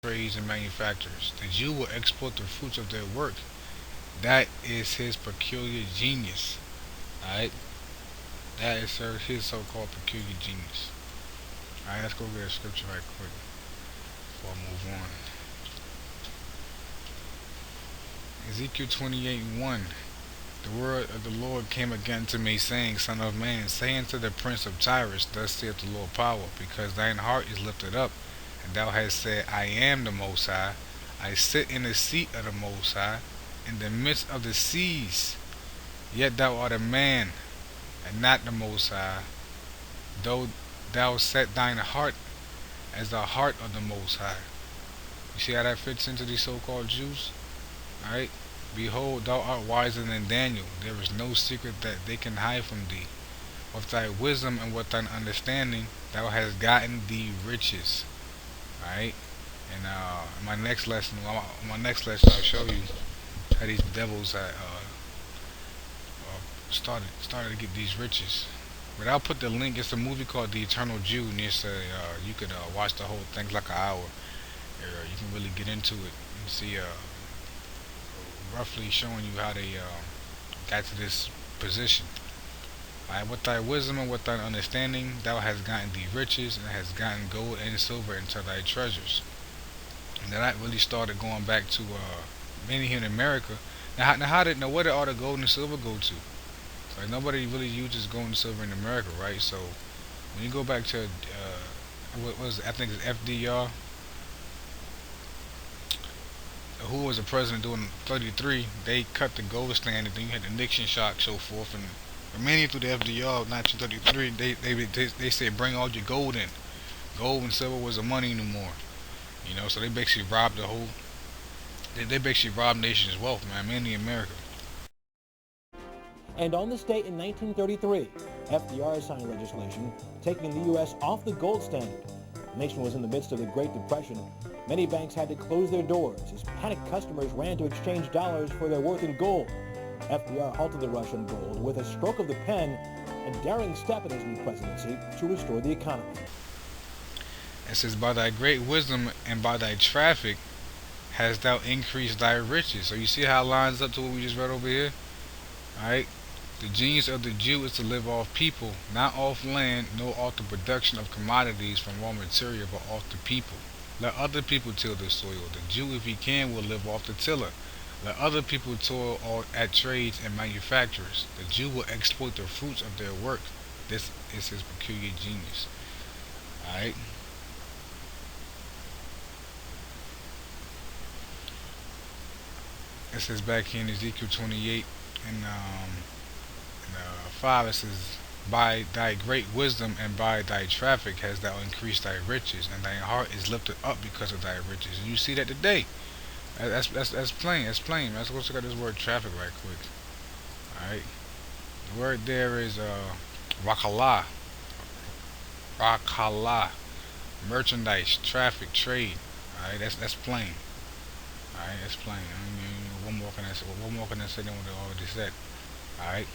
trades and manufacturers. The Jew will exploit the fruits of their work. That is his peculiar genius. Alright? That is his so-called peculiar genius. Alright, let's go get a scripture right quick before I move on. Ezekiel 28:1. The word of the Lord came again to me, saying, Son of man, say unto the prince of Tyrus, Thus saith the Lord power, because thine heart is lifted up, and thou hast said, I am the Most High. I sit in the seat of the Most High, in the midst of the seas. Yet thou art a man, and not the Most High, though thou set thine heart as the heart of the Most High. You see how that fits into these so-called Jews? Alright? Behold, thou art wiser than Daniel. There is no secret that they can hide from thee. With thy wisdom and with thine understanding, thou hast gotten thee riches. Alright? And my next lesson, I'll show you how these devils started to get these riches. But I'll put the link. It's a movie called The Eternal Jew, and you could watch the whole thing like an hour. You can really get into it and see roughly showing you how they got to this position. Alright, with thy wisdom and with thy understanding, thou hast gotten thee riches, and hast gotten gold and silver into thy treasures. And then that really started going back to mainly here in America. Now where did all the gold and silver go to? Like, nobody really uses gold and silver in America, right? So when you go back to what was it? I think it's FDR, who was the president during 33, they cut the gold standard. Then you had the Nixon shock, so forth, and mainly through the FDR 1933, they said bring all your gold in. Gold and silver was the money anymore, you know. So they basically robbed the whole. They basically robbed nations' wealth, man, mainly America. And on this date in 1933, FDR signed legislation taking the U.S. off the gold standard. The nation was in the midst of the Great Depression. Many banks had to close their doors as panicked customers ran to exchange dollars for their worth in gold. FDR halted the rush on gold with a stroke of the pen, a daring step in his new presidency to restore the economy. It says, by thy great wisdom and by thy traffic hast thou increased thy riches. So you see how it lines up to what we just read over here? Alright? The genius of the Jew is to live off people, not off land, nor off the production of commodities from raw material, but off the people. Let other people till the soil. The Jew, if he can, will live off the tiller. Let other people toil at trades and manufacturers. The Jew will exploit the fruits of their work. This is his peculiar genius. Alright? It says back here in Ezekiel 28 and 5, it says, by thy great wisdom and by thy traffic hast thou increased thy riches, and thy heart is lifted up because of thy riches. And you see that today. That's plain. That's plain. Let's go check out this word traffic right quick. Alright. The word there is rakala. Rakala. Merchandise, traffic, trade. Alright, that's plain. Alright, that's plain. What more can I say than what I already said? Alright.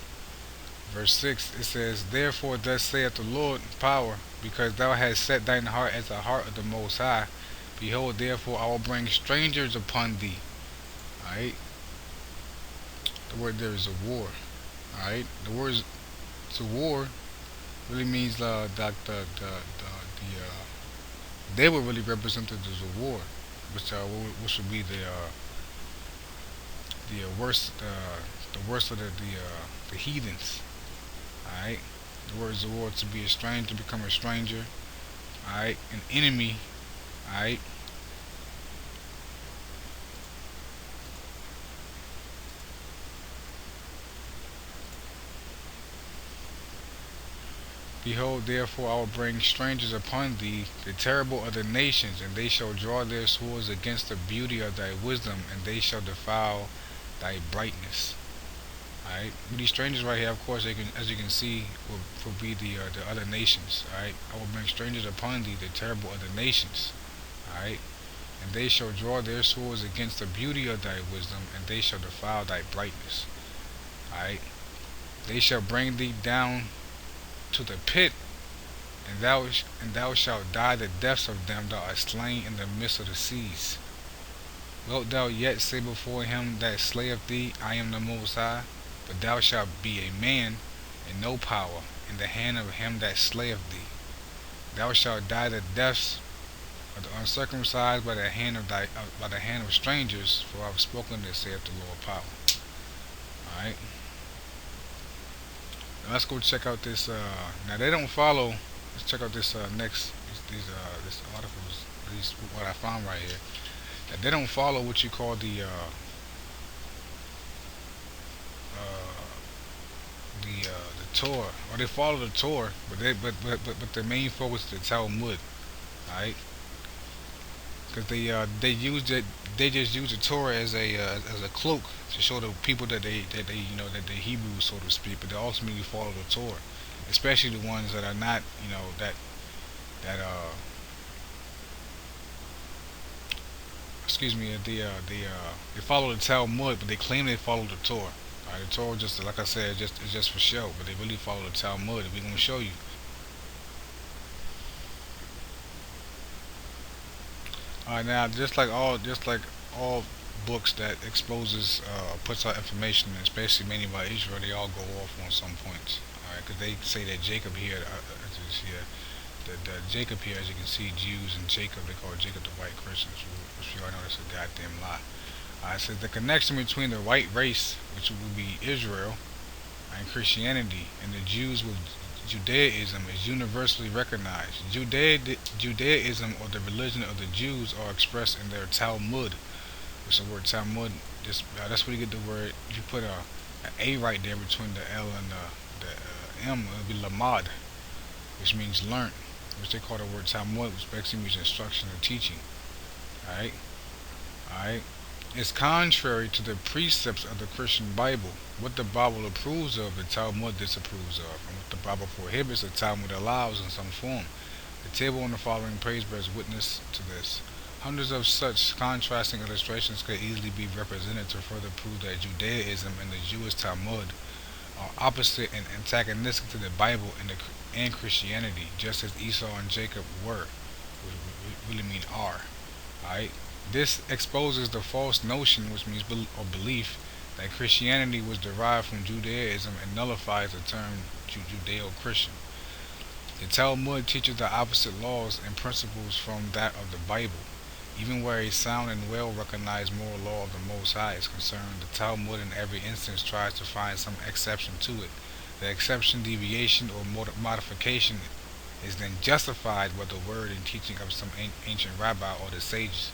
Verse 6, it says, therefore thus saith the Lord power, because thou hast set thine heart as the heart of the Most High. Behold, therefore I will bring strangers upon thee. Alright. The word there is a war. Alright. The word to war really means they were really represented as a war, which would be the worst of the heathens. Alright, the word is a war, to be a stranger, become a stranger. Alright, an enemy. Alright. Behold, therefore I will bring strangers upon thee, the terrible of the nations, and they shall draw their swords against the beauty of thy wisdom, and they shall defile thy brightness. Alright, these strangers right here, of course, as you can see, will be the other nations. Alright, I will bring strangers upon thee, the terrible of the nations. Alright, and they shall draw their swords against the beauty of thy wisdom, and they shall defile thy brightness. Alright, they shall bring thee down to the pit, and thou shalt die the deaths of them that are slain in the midst of the seas. Wilt thou yet say before him that slayeth thee, I am the Most High? But thou shalt be a man, and no power, in the hand of him that slayeth thee. Thou shalt die the deaths of the uncircumcised by the hand of strangers, for I have spoken this, saith the Lord power. Alright. Now let's go check out this now they don't follow. Let's check out this this articles, what I found right here. That they don't follow what you call the Torah, or they follow the Torah, but their main focus is the Talmud, right? Because they just use the Torah as a cloak to show the people that they that they Hebrews, so to speak, but they ultimately follow the Torah, especially the ones that are not, that excuse me, they follow the Talmud, but they claim they follow the Torah. Alright, the Torah, just like I said, it's just for show, but they really follow the Talmud, and we're gonna show you. Alright, now just like all books that exposes puts out information, especially mainly about Israel, they all go off on some points. Alright, because they say that Jacob here, the Jacob here, as you can see, Jews and Jacob, they call Jacob the white Christians, which you all know that's a goddamn lie. It says the connection between the white race, which would be Israel, and Christianity, and the Jews with Judaism is universally recognized. Judaism, or the religion of the Jews, are expressed in their Talmud. Which the word Talmud, that's where you get the word. If you put an A right there between the L and the M, it would be lamad, which means learn, which they call the word Talmud, which basically means instruction or teaching. Alright? Alright? It's contrary to the precepts of the Christian Bible. What the Bible approves of, the Talmud disapproves of. And what the Bible prohibits, the Talmud allows in some form. The table on the following page bears witness to this. Hundreds of such contrasting illustrations could easily be represented to further prove that Judaism and the Jewish Talmud are opposite and antagonistic to the Bible and Christianity, just as Esau and Jacob were, which really mean are. Alright? This exposes the false notion, which means belief, that Christianity was derived from Judaism, and nullifies the term Judeo-Christian. The Talmud teaches the opposite laws and principles from that of the Bible. Even where a sound and well-recognized moral law of the Most High is concerned, the Talmud in every instance tries to find some exception to it. The exception, deviation, or modification is then justified by the word and teaching of some ancient rabbi, or the sages,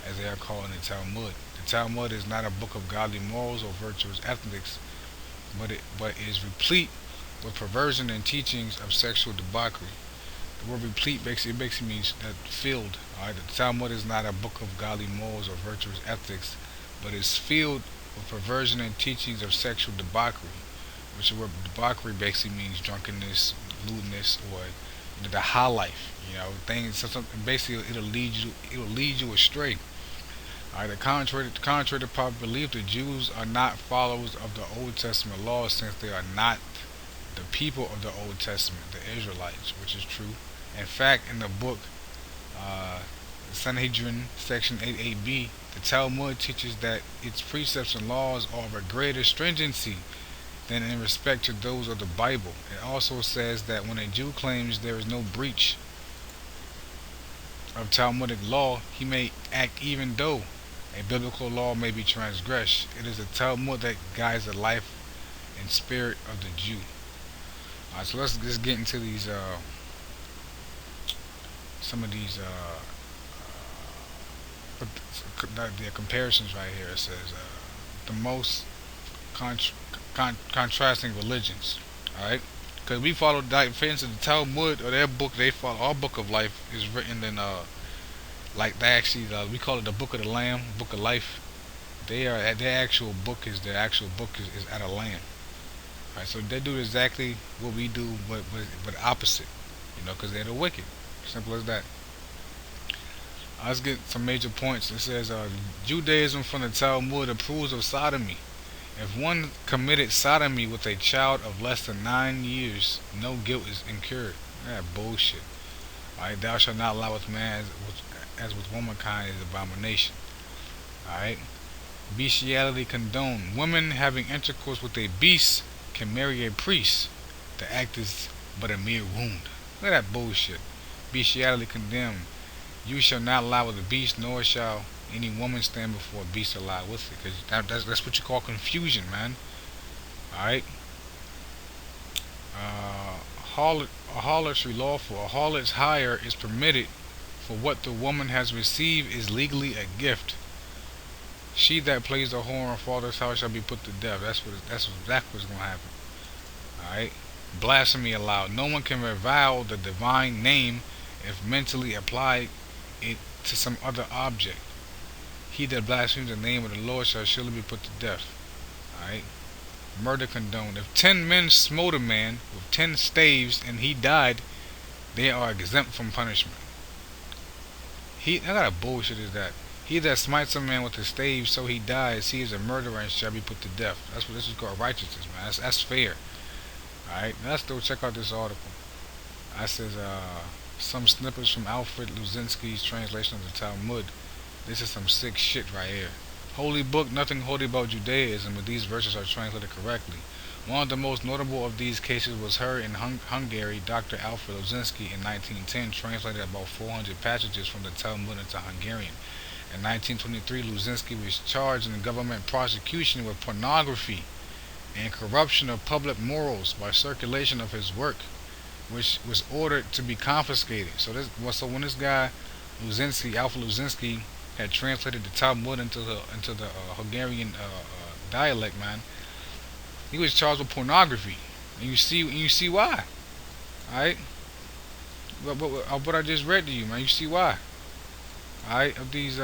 as they are called in the Talmud. The Talmud is not a book of godly morals or virtuous ethics, but is replete with perversion and teachings of sexual debauchery. The word replete basically means that filled. Alright, the Talmud is not a book of godly morals or virtuous ethics, but is filled with perversion and teachings of sexual debauchery, which the word debauchery basically means drunkenness, lewdness, or the high life. Things. Basically, it'll lead you astray. Alright, contrary to popular belief, the Jews are not followers of the Old Testament laws, since they are not the people of the Old Testament, the Israelites, which is true. In fact, in the book Sanhedrin, section 88b, the Talmud teaches that its precepts and laws are of a greater stringency than in respect to those of the Bible. It also says that when a Jew claims there is no breach of Talmudic law, he may act even though a biblical law may be transgressed. It is the Talmud that guides the life and spirit of the Jew. Alright, so let's just get into these some of these the comparisons right here. It says the most contrasting religions. Alright, because we follow fans of the Talmud, or their book. They follow our book of life is written in like they actually we call it the Book of the Lamb, Book of Life. Their actual book is at a lamb. Alright, so they do exactly what we do, but opposite. Because they're the wicked. Simple as that. Let's get some major points. It says Judaism from the Talmud approves of sodomy. If one committed sodomy with a child of less than 9 years, no guilt is incurred. That bullshit. Alright, thou shalt not lie with man as with womankind is abomination. Alright. Bestiality condoned. Women having intercourse with a beast can marry a priest. The act is but a mere wound. Look at that bullshit. Bestiality condemned. You shall not lie with a beast, nor shall any woman stand before a beast to lie with it. Because that's what you call confusion, man. Alright? Harlotry lawful. A harlot's hire is permitted, for what the woman has received is legally a gift. She that plays the whore in father's house shall be put to death. That's exactly what's gonna happen. Alright? Blasphemy allowed. No one can revile the divine name if mentally applied it to some other object. He that blasphemes the name of the Lord shall surely be put to death. Alright? Murder condoned. If 10 men smote a man with 10 staves and he died, they are exempt from punishment. What kind of bullshit is that? He that smites a man with a stave so he dies, he is a murderer and shall be put to death. That's what this is called, righteousness, man. That's fair. Alright, let's go check out this article. I says some snippets from Alfred Luzinski's translation of the Talmud. This is some sick shit right here. Holy book, nothing holy about Judaism, but these verses are translated correctly. One of the most notable of these cases was heard in Hungary. Dr. Alfred Luzinski in 1910 translated about 400 passages from the Talmud into Hungarian. In 1923, Luzinski was charged in a government prosecution with pornography and corruption of public morals by circulation of his work, which was ordered to be confiscated. So when this guy Luzinski, Alpha Luzinski, had translated the Talmud into the Hungarian dialect, man, he was charged with pornography, and you see why. All right, what I just read to you, man, you see why. All right, of these